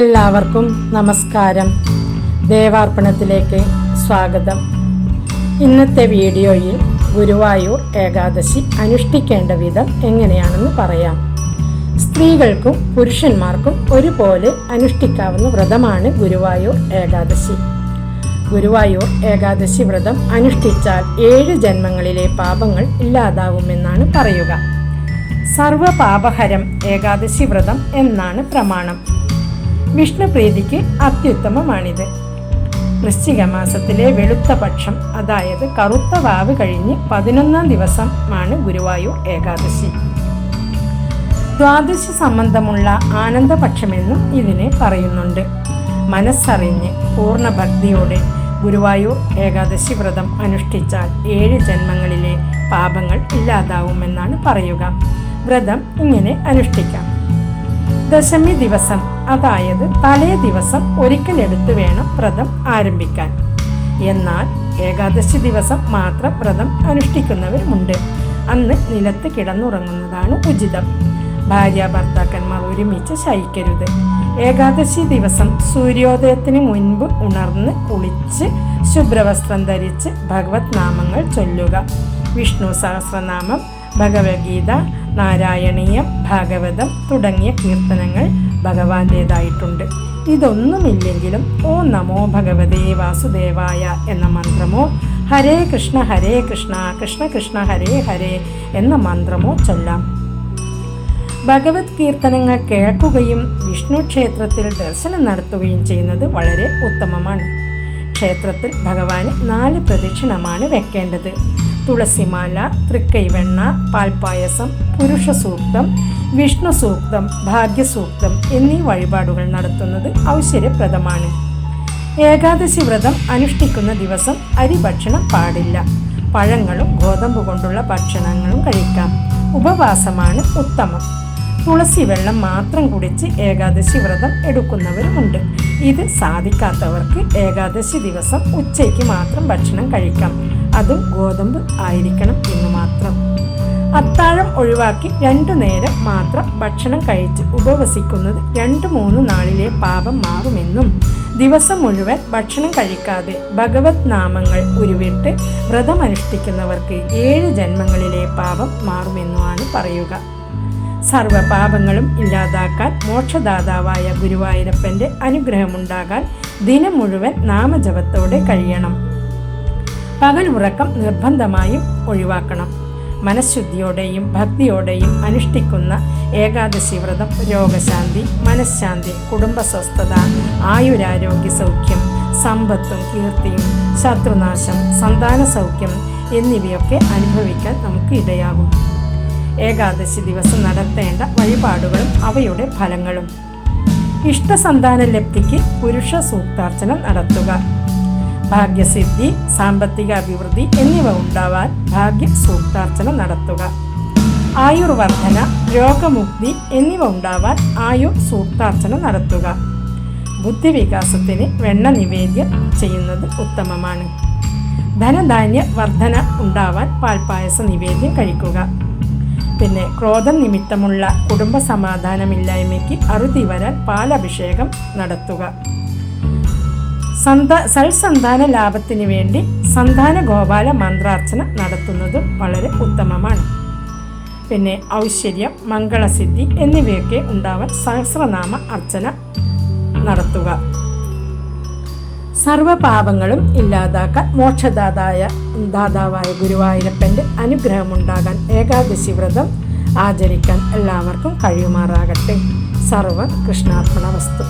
എല്ലാവർക്കും നമസ്കാരം. ദേവാർപ്പണത്തിലേക്ക് സ്വാഗതം. ഇന്നത്തെ വീഡിയോയിൽ ഗുരുവായൂർ ഏകാദശി അനുഷ്ഠിക്കേണ്ട വിധം എങ്ങനെയാണെന്ന് പറയാം. സ്ത്രീകൾക്കും പുരുഷന്മാർക്കും ഒരുപോലെ അനുഷ്ഠിക്കാവുന്ന വ്രതമാണ് ഗുരുവായൂർ ഏകാദശി. ഗുരുവായൂർ ഏകാദശി വ്രതം അനുഷ്ഠിച്ചാൽ 7 ജന്മങ്ങളിലെ പാപങ്ങൾ ഇല്ലാതാവുമെന്നാണ് പറയുക. സർവപാപഹരം ഏകാദശി വ്രതം എന്നാണ് പ്രമാണം. വിഷ്ണുപ്രീതിക്ക് അത്യുത്തമമാണിത്. വൃശ്ചിക മാസത്തിലെ വെളുത്ത പക്ഷം, അതായത് കറുത്ത വാവ് കഴിഞ്ഞ് 11ാം ദിവസമാണ് ഗുരുവായൂർ ഏകാദശി. ദ്വാദശി സംബന്ധമുള്ള ആനന്ദപക്ഷമെന്നും ഇതിനെ പറയുന്നുണ്ട്. മനസ്സറിഞ്ഞ് പൂർണ്ണ ഭക്തിയോടെ ഗുരുവായൂർ ഏകാദശി വ്രതം അനുഷ്ഠിച്ചാൽ 7 ജന്മങ്ങളിലെ പാപങ്ങൾ ഇല്ലാതാവുമെന്നാണ് പറയുക. വ്രതം ഇങ്ങനെ അനുഷ്ഠിക്കാം. ദശമി ദിവസം, അതായത് തലേ ദിവസം ഒരിക്കലെടുത്ത് വേണം വ്രതം ആരംഭിക്കാൻ. എന്നാൽ ഏകാദശി ദിവസം മാത്രം വ്രതം അനുഷ്ഠിക്കുന്നവരുമുണ്ട്. അന്ന് നിലത്ത് കിടന്നുറങ്ങുന്നതാണ് ഉചിതം. ഭാര്യ ഭർത്താക്കന്മാർ ഒരുമിച്ച് ശയിക്കരുത്. ഏകാദശി ദിവസം സൂര്യോദയത്തിന് മുൻപ് ഉണർന്ന് കുളിച്ച് ശുഭ്രവസ്ത്രം ധരിച്ച് ഭഗവത് നാമങ്ങൾ ചൊല്ലുക. വിഷ്ണു സഹസ്രനാമം, ഭഗവത്ഗീത, നാരായണീയം, ഭാഗവതം തുടങ്ങിയ കീർത്തനങ്ങൾ ഭഗവാന്റേതായിട്ടുണ്ട്. ഇതൊന്നുമില്ലെങ്കിലും ഓം നമോ ഭഗവതേ വാസുദേവായ എന്ന മന്ത്രമോ, ഹരേ കൃഷ്ണ കൃഷ്ണ കൃഷ്ണ ഹരേ ഹരേ എന്ന മന്ത്രമോ ചൊല്ലാം. ഭഗവത് കീർത്തനങ്ങൾ കേൾക്കുകയും വിഷ്ണു ക്ഷേത്രത്തിൽ ദർശനം നടത്തുകയും ചെയ്യുന്നത് വളരെ ഉത്തമമാണ്. ക്ഷേത്രത്തിൽ ഭഗവാന് 4 പ്രദക്ഷിണമാണ് വെക്കേണ്ടത്. തുളസിമാല, തൃക്കൈവെണ്ണ, പാൽപ്പായസം, പുരുഷ സൂക്തം, വിഷ്ണു സൂക്തം, ഭാഗ്യസൂക്തം എന്നീ വഴിപാടുകൾ നടത്തുന്നത് ഐശ്വര്യപ്രദമാണ്. ഏകാദശി വ്രതം അനുഷ്ഠിക്കുന്ന ദിവസം അരിഭക്ഷണം പാടില്ല. പഴങ്ങളും ഗോതമ്പ് കൊണ്ടുള്ള ഭക്ഷണങ്ങളും കഴിക്കാം. ഉപവാസമാണ് ഉത്തമം. തുളസി വെള്ളം മാത്രം കുടിച്ച് ഏകാദശി വ്രതം എടുക്കുന്നവരുമുണ്ട്. ഇത് സാധിക്കാത്തവർക്ക് ഏകാദശി ദിവസം ഉച്ചയ്ക്ക് മാത്രം ഭക്ഷണം കഴിക്കാം. അതും ഗോതമ്പ് ആയിരിക്കണം എന്ന് മാത്രം. അത്താഴം ഒഴിവാക്കി 2 നേരം മാത്രം ഭക്ഷണം കഴിച്ച് ഉപവസിക്കുന്നത് 2-3 നാളിലെ പാപം മാറുമെന്നും, ദിവസം മുഴുവൻ ഭക്ഷണം കഴിക്കാതെ ഭഗവത് നാമങ്ങൾ ഉരുവിട്ട് വ്രതമനുഷ്ഠിക്കുന്നവർക്ക് 7 ജന്മങ്ങളിലെ പാപം മാറുമെന്നുമാണ് പറയുക. സർവപാപങ്ങളും ഇല്ലാതാക്കാൻ മോക്ഷദാതാവായ ഗുരുവായൂരപ്പന്റെ അനുഗ്രഹമുണ്ടാകാൻ ദിനം മുഴുവൻ നാമജപത്തോടെ കഴിയണം. പകൽ ഉറക്കം നിർബന്ധമായും ഒഴിവാക്കണം. മനഃശുദ്ധിയോടെയും ഭക്തിയോടെയും അനുഷ്ഠിക്കുന്ന ഏകാദശി വ്രതം രോഗശാന്തി, മനഃശാന്തി, കുടുംബസ്വസ്ഥത, ആയുരാരോഗ്യ സൗഖ്യം, സമ്പത്തും കീർത്തിയും, ശത്രുനാശം, സന്താന സൗഖ്യം എന്നിവയൊക്കെ അനുഭവിക്കാൻ നമുക്ക് ഇടയാകും. ഏകാദശി ദിവസം നടത്തേണ്ട വഴിപാടുകളും അവയുടെ ഫലങ്ങളും: ഇഷ്ടസന്താന ലബ്ധിക്ക് പുരുഷ സൂക്താർച്ചന നടത്തുക. ഭാഗ്യസിദ്ധി, സാമ്പത്തിക അഭിവൃദ്ധി എന്നിവ ഉണ്ടാവാൻ ഭാഗ്യ സൂക്താർച്ചന നടത്തുക. ആയുർവർദ്ധന, രോഗമുക്തി എന്നിവ ഉണ്ടാവാൻ ആയുർ സൂക്താർച്ചന നടത്തുക. ബുദ്ധിവികാസത്തിന് വെണ്ണ നിവേദ്യം ചെയ്യുന്നത് ഉത്തമമാണ്. ധനധാന്യ വർധന ഉണ്ടാവാൻ പാൽപ്പായസ നിവേദ്യം കഴിക്കുക. പിന്നെ ക്രോധം നിമിത്തമുള്ള കുടുംബ സമാധാനമില്ലായ്മയ്ക്ക് അറുതി വരാൻ പാലഭിഷേകം നടത്തുക. സൽസന്താന ലാഭത്തിന് വേണ്ടി സന്താന ഗോപാല മന്ത്രാർച്ചന നടത്തുന്നതും വളരെ ഉത്തമമാണ്. പിന്നെ ഐശ്വര്യം, മംഗളസിദ്ധി എന്നിവയൊക്കെ ഉണ്ടാവാൻ സഹസ്രനാമ അർച്ചന നടത്തുക. സർവപാപങ്ങളും ഇല്ലാതാക്കാൻ മോക്ഷദാതാവായ ഗുരുവായൂരപ്പന്റെ അനുഗ്രഹമുണ്ടാകാൻ ഏകാദശി വ്രതം ആചരിക്കാൻ എല്ലാവർക്കും കഴിയുമാറാകട്ടെ. സർവ കൃഷ്ണാർപ്പണ വസ്തു.